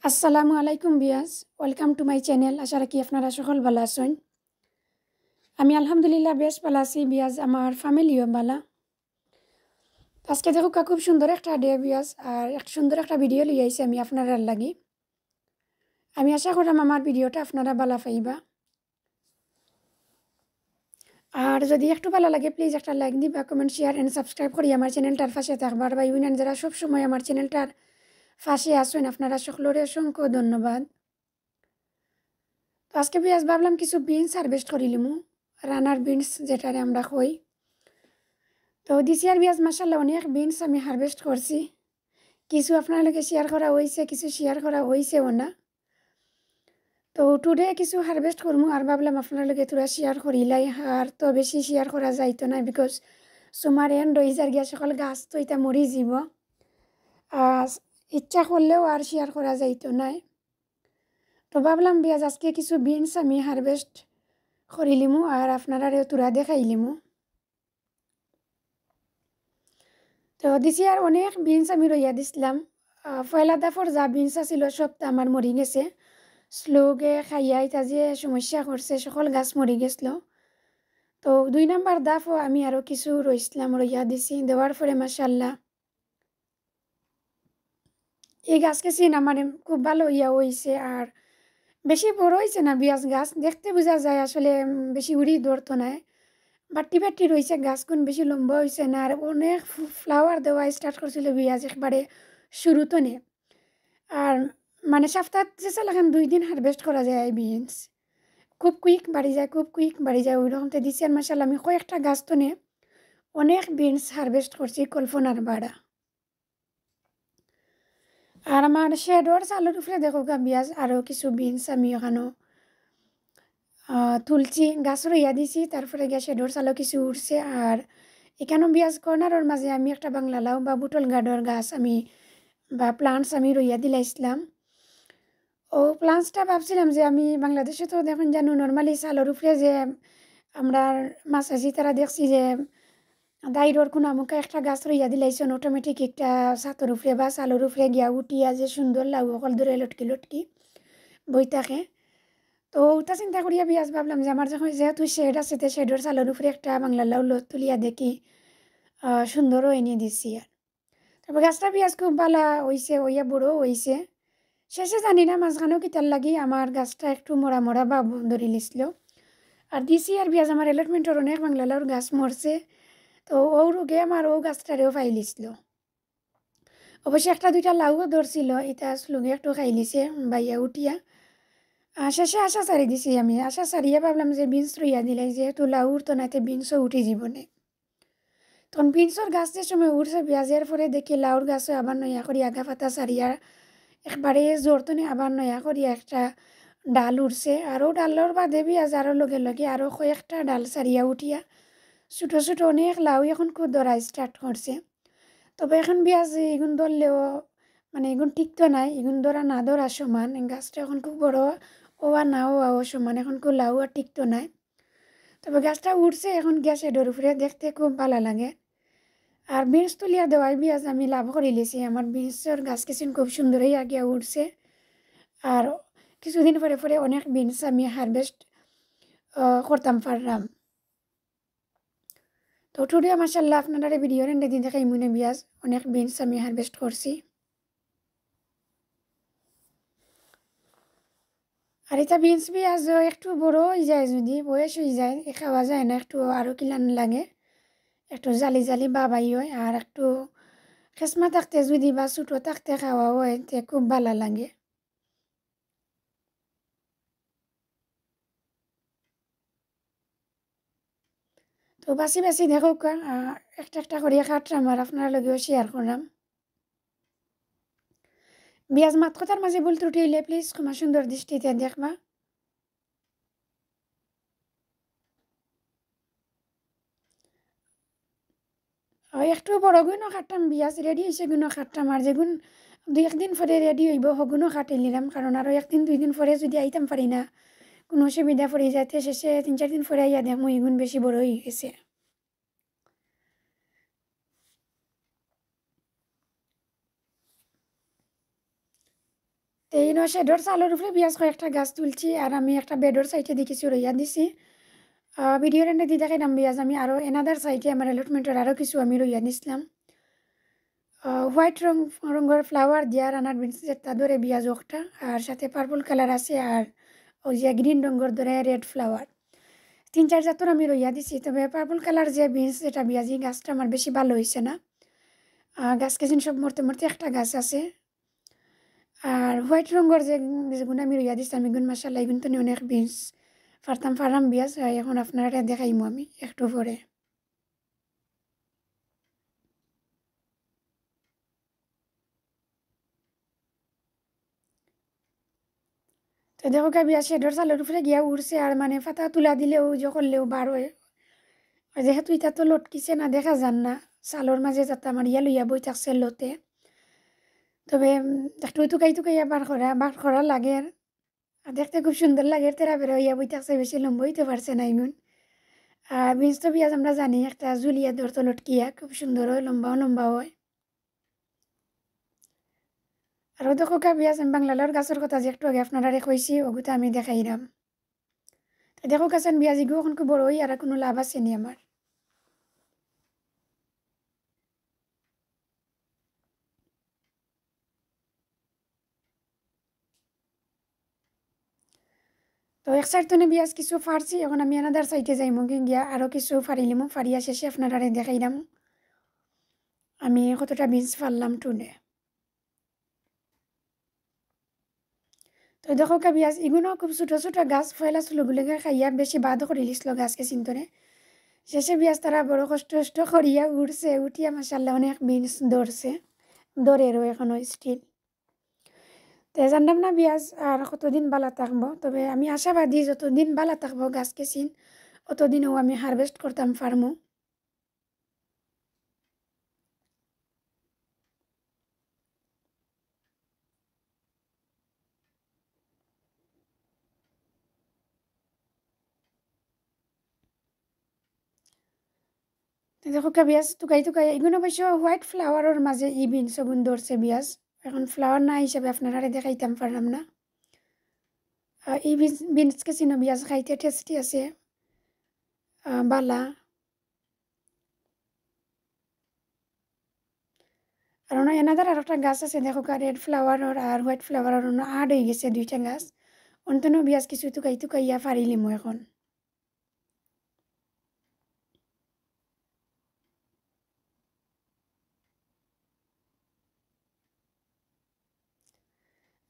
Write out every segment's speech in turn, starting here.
আসসালামু আলাইকুম বিয়াস, welcome to my channel. আশা রাখি আপনারা সকল ভালো আছেন। আমি আলহামদুলিল্লাহ বেশ ভালো আছি বিয়াস, আমার ফ্যামিলিও ভালো। আজকে দেখো খুব সুন্দর একটা ডে বিয়াস, আর সুন্দর একটা ভিডিও লিয়ে আইছি আমি আপনারা লাগি। আমি আশা করলাম আমার ভিডিওটা আপনারা ভালো পাইবা। আর যদি একটু ভালো লাগে প্লিজ একটা লাইক দিবা, কমেন্ট, শেয়ার এন্ড সাবস্ক্রাইব করি আমার চ্যানেলটার পাশে থাকবার বা ইউনিয়ন যারা সবসময় আমার চ্যানেলটার পাশে আসেন, আপনারা সকলের অসংখ্য ধন্যবাদ। তো আজকে বিয়াস ভাবলাম কিছু বিনস হারভেস্ট করিলিমু, রানার বিনস যেটারে আমরা কই। তো দিস ইয়ার বিয়াস মাশাআল্লাহ অনেক বিনস আমি হারভেস্ট করছি। কিছু আপনার লগে শেয়ার করা হয়েছে, কিছু শেয়ার করা হয়েছেও না। তো টুডে কিছু হারভেস্ট করমু আর ভাবলাম আপনার লগে তোরা শেয়ার করিলাই। আর তো বেশি শেয়ার করা যাইতো না বিকজ সুমার এন্ড রয়ে যার গিয়া সকল গাছ তো এটা মরি যাব। ইচ্ছা করলেও আর শেয়ার করা যাইতো না। তো ভাবলাম বিয়াজ আজকে কিছু বিনস আমি হারভেস্ট করিলিমু আর আপনারা তোরা দেখাইলিমু। তো দিছি আর অনেক বিনস আমি রইয়া দিছিলাম। পয়লা দাফর যা বিনস আছিল সবটা আমার মরি গেছে। স্লোকে খাইয়া এটা যে সমস্যা করছে, সকল গাছ মরি গেছিল। তো 2 নাম্বার দাফও আমি আরও কিছু রইয়া দিছি, দেওয়ার পরে মাশাআল্লাহ এই গাছকে চিন আমার খুব ভালো ইয়া হয়েছে। আর বেশি বড় হয়েছে না বিয়াস, গাছ দেখতে বোঝা যায় আসলে বেশি উড়ি ধরতো না। বাট্টি বাট্টি রয়েছে, গাছগুন বেশি লম্বা হয়েছে না। আর অনেক ফ্লাওয়ার দেওয়া স্টার্ট করছিল বিয়াজ একবারে শুরুতে নে। আর মানে সপ্তাহ যে চালাখান 2 দিন হারভেস্ট করা যায় এই বিনস। খুব কুইক বাড়ি যায়, খুব কুইক বাড়ি যায়। ওই রকমতে দিছি আর মাশাআল্লাহ আমি কয়েকটা গাছ তো নে অনেক বিনস হারভেস্ট করছি কল্পনার বাড়া। আর আমার শেডর চালুর উপরে দেখো গা বিয়াজ আরও কিছু বিনস আমি ওখানেও তুলছি, গাছ রইয়া দিছি। তারপরে গিয়া শেডর চালও কিছু উঠছে। আর এখানেও বিয়াজ কর্নারের মাঝে আমি একটা বাংলা লাউ বা বুটল গাডর গাছ আমি বা প্লান্টস আমি রইয়া দিলাইছিলাম। ও প্লান্টসটা ভাবছিলাম যে আমি বাংলাদেশে তো দেখুন জানো নর্মালি চালের উপরে যে আমরা মাছাজি তারা দেখছি যে দাইরর কোনো আমাকে একটা গাছ রইয়া দিলাইছেন অটোমেটিক একটা ছাতর উপরে বা চালের উপরে গিয়া উঠিয়া যে সুন্দর লাউ অকল ধরে লটকি লটকি বই থাকে। তো ওটা চিন্তা করিয়া বিয়াজ ভাবলাম যে আমার যখন যেহেতু শেড আছে তো শেডের চালের উপরে একটা বাংলা লাউ তুলিয়া দেখি সুন্দরও এনে দিছি। আর তারপর গাছটা বিয়াজ খুব ভালো হয়েছে, হইয়া বড়ো হয়েছে। শেষে জানি না মাঝখানেও কিতার লাগি আমার গাছটা একটু মরা মরা বা ধরে লিছিল। আর দিছি আর বিয়াজ আমার এলটমেন্টের অনেক বাংলা লাউর গাছ মরছে। তো ও রোগে আমার ও গাছটারেও ফাইলিছিল। অবশ্যই একটা দুইটা লাউও ধরছিল, এটা স্লুগে একটু খাইলিছে বাইয়া উঠিয়া। শেষে আশা সারি দিছি আমি, আশা সারিয়া ভাবলাম যে বিনস রইয়া দিলাই যেহেতু লাউ উঠতো না এতে বিনসও উঠি জীবনে। তখন বিনসর গাছ যে সময় উঠছে পেঁয়াজের পরে দেখি লাউর গাছও আবার নয়া করি আগা পাতা সারিয়া একবারে জোরতনে আবার নয়া করি একটা ডাল উঠছে। আরও ডালর বাদে পেঁয়াজ আরও লগে লগে আরও কয়েকটা ডাল সারিয়া উঠিয়া ছোটো ছোটো অনেক লাউ এখন খুব ধরা স্টার্ট করছে। তবে এখন পেঁয়াজ এগুন ধরলেও মানে এগুন ঠিক তো নাই, এগুন ধরা না ধরা সমান। গাছটা এখন খুব বড় ও আর না ও সমান, এখন খুব লাউ আর ঠিক তো নাই। তবে গাছটা উঠছে এখন গ্যাস এডোর উপরে দেখতে খুব ভালো লাগে। আর বিনস তুলিয়া দেওয়াই বিয়াজ আমি লাভ করে লিছি, আমার বিনসের গাছ কিছু খুব সুন্দরই আগিয়া উঠছে। আর কিছুদিন পরে পরে অনেক বিনস আমি হারভেস্ট করতাম পারলাম। তো টুডে মাশাআল্লাহ আপনারা ভিডিও রেন্ডে দিন দেখাই মনে বিয়াজ অনেক বিনস আমি হারভেস্ট করছি। আর এটা বিনস বিয়াজ একটু বড় হয়ে যায়, যদি বয়স হয়ে যায় খাওয়া যায় না, একটু আরও কিলান লাগে, একটু জালি জালি বাবাই হয়। আর একটু খেসমা থাকতে যদি বা ছোটো থাকতে খাওয়া হয় তে খুব ভালো লাগে। তো বাছি বাছি দেখো একটা একটা করিয়া কাটলাম আর আপনার লগেও শেয়ার করলাম। বিয়াজ মাত কথার মাঝে ভুল ত্রুটি হইলে প্লিজ ক্ষমা সুন্দর দৃষ্টিতে দেখবা। একটু বড় গুণও কাটতাম বিয়াজ রেডি হয়েছে গুণও কাটতাম। আর যেগুন 2-1 দিন পরে রেডি হইব হগুনও কাটে নিলাম, কারণ আরও 1-2 দিন পরে যদি আইতাম পারি না কোনো অসুবিধা পড়ে যাতে শেষে 3-4 দিন পরে আইয়া দেখো এগুন বেশি বড় হয়ে গেছে। এই শেডর চালের উপরে পেঁয়াজ কয়েকটা গাছ তুলছি আর আমি একটা বেডর সাইডে দেখেছি রইয়া দিছি ভিডিওর এনে দিয়ে দেখাইলাম পেঁয়াজ আমি আরও এনাদার সাইডে আমার অ্যালটমেন্টের আরও কিছু আমি রইয়া দিছিলাম হোয়াইট রঙের ফ্লাওয়ার দিয়া রানার বিনস যেটা ধরে পেঁয়াজ একটা আর সাথে পার্পল কালার আছে আর ওই যে গ্রিন রঙের ধরে রেড ফ্লাওয়ার 3-4 জাতের আমি রইয়া দিছি তবে পার্পল কালার যে বিনস যেটা পেঁয়াজি গাছটা আমার বেশি ভালো হয়েছে না গাছ কেজিন সব মরতে মরতে একটা গাছ আছে আর হোয়াইট রঙের যেগুলো আমি রইয়া দিচ্ছি আমি গুণ মাসাল্লাহ এগুন তো অনেক বিনস ফারাম বিয়াজ এখন আপনারা দেখাইমু আমি একটু পরে তো দেখো বিয়া শেডর চালের উপরে গিয়া উড়ছে আর মানে ফাতা তুলা দিলেও যে করলেও বার হয় যেহেতু এটা তো লটকিছে না দেখা যান না চালর মাঝে যাতে আমার ইয়া লইয়া বই থাকছে লতে তবে একটু টুকাইয়া বার করা লাগে আর দেখতে খুব সুন্দর লাগে তেরা বেরা ইয়া বই থাকছে বেশি লম্বা হইতে পারছে না এগুন আর বিনস তো পেঁয়াজ আমরা জানি একটা জুলিয়া ধরতো লটকিয়া খুব সুন্দর হয় লম্বা হয় আর দেখো পেঁয়াজ আমি বাংলার গাছের কথা যে একটু আগে আপনারা কইছি ওগুলো আমি দেখাইলাম দেখো গাছেন পেঁয়াজ এগুলো এখন খুব বড় হই আর কোনো লাভ আছে নি আমার তো এক সাইড তো পেঁয়াজ কিছু ফারছি এখন আমি আনাদার সাইডে যাইমু গিয়া আরও কিছু ফারিলিমু ফারিয়া শেষে আপনারা দেখাইলাম আমি কতটা বিনস ফারলাম টুনে তো দেখো পেঁয়াজ এগুলো খুব ছোটো ছোটো গাছ ফয়লা চুলোগুলোকে খাইয়া বেশি বাদ করে লিছিল গাছকে চিন্তনে শেষে পেঁয়াজ তারা বড় কষ্ট করিয়া উঠছে উঠিয়া মাসাল্লাহ অনেক বিনস ধরেরও এখনো স্টিল তো জানলাম না পেঁয়াজ আর কতদিন বালা থাকবো তবে আমি আশাবাদী যতদিন বালা থাকবো গাছ কেচিন অতদিনও আমি হারভেস্ট করতাম ফার্মও দেখো পেঁয়াজ টুকাই এগুলো অবশ্য হোয়াইট ফ্লাওয়ারের মাঝে ই বিনস গুণ ধরছে পেঁয়াজ এখন ফ্লাওয়ার না হিসাবে আপনারা দেখাইতাম পারলাম না এই বিনস কেচিনো পেঁয়াজ খাইতে টেস্টি আছে বালা আর এনাদার আর একটা গাছ আছে দেখো রেড ফ্লাওয়ারের আর হোয়াইট ফ্লাওয়ারের আড হয়ে গেছে দুইটা গাছ অন্তনো পেঁয়াজ কিছু টুকাইয়া ফারিলিমো এখন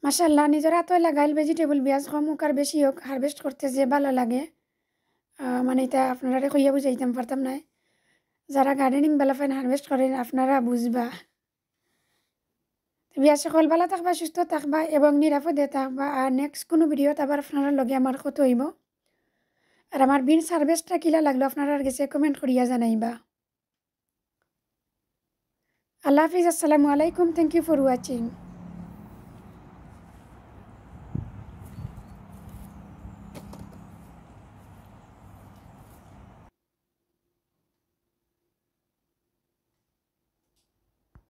মাশাল্লাহ নিজের হাতে লাগাইল ভেজিটেবল পেঁয়াজ কম হোক আর বেশি হোক হারভেস্ট করতে যে ভালো লাগে মানে এটা আপনারা কইয়া বুঝাইতাম পারতাম না যারা গার্ডেনিং বেলাফাইন হারভেস্ট করেন আপনারা বুঝবা পেঁয়াজ সকল ভালো থাকবা সুস্থ থাকবা এবং নিরাপদে থাকবা আর নেক্সট কোনো ভিডিওতে আবার আপনারা লগে আমার কত হইব আর আমার বিনস হারভেস্টটা কিলা লাগলো আপনারা গেছে কমেন্ট করিয়া জানাইবা আল্লাহ হাফিজ আসসালামু আলাইকুম থ্যাংক ইউ ফর ওয়াচিং